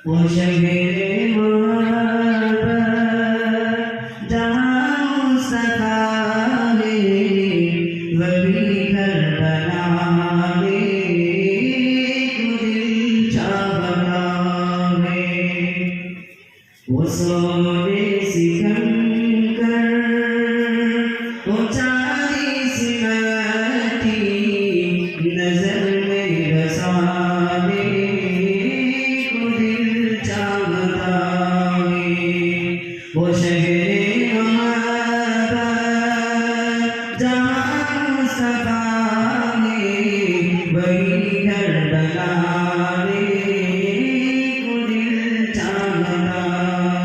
वो शगरे मोहब्बत जहाँ मुस्तफा ने वही घर बनावे को दिल चाहता है। वो सोने सिकंदर वो चांदी सी माटी नजर में बसाने को दिल चाहता है। वो शहरे मोहब्बत जहाँ मुस्तफा ने वही घर बनाने को दिल चाहता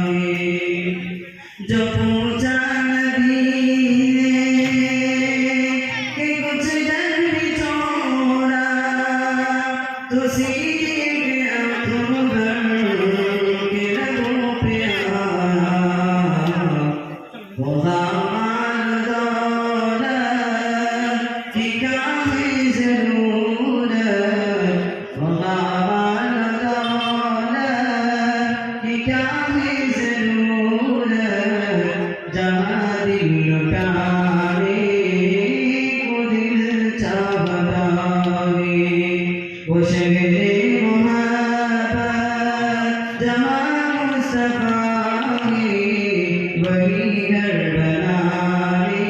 है। जो पूछा नबी के कुछ डर भी छोड़ा तो सीधे आंखों भर के रगों पे आया। वो हमार दौलत की क्या है ज़रूरत, वो हमार दौलत की क्या है ज़रूरत, जहाँ दिल लुटाने को दिल चाहता है। वो शगरे मोहब्बत जहाँ मुस्तफा ने वही घर बनाने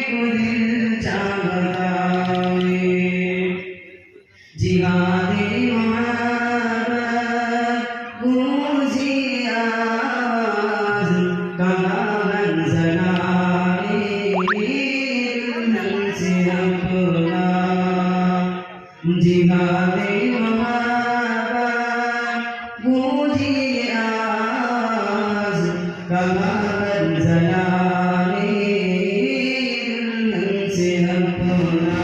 को दिल चाहता है। जिहादे मोहब्बत गूंजी आवाज़ कहाँ ज़नारे दुल्हन से अपना। जिहादे मोहब्बत गूंजी आवाज़ कहाँ ज़नारे दुल्हन से अपना।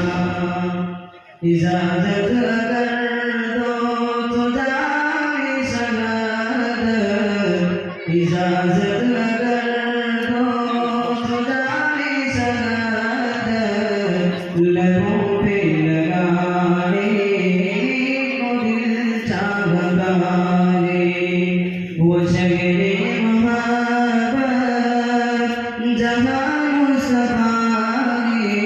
इजाज़त अगर दो तो जाए सनद, इजाज़त अगर दो तो जाए सनद, लबों पे लगाने को दिल चाहता है। वो शगरे मोहब्बत जहाँ मुस्तफा ने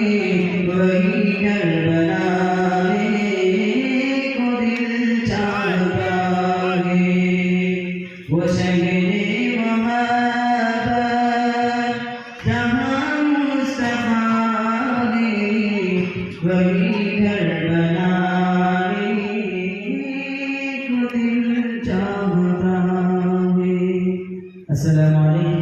वही घर बनाने को दिल चाहता है। वो शगरे मोहब्बत जहाँ मुस्तफा ने वही घर बनाने को दिल चाहता है। अस्सलामु अलैकुम।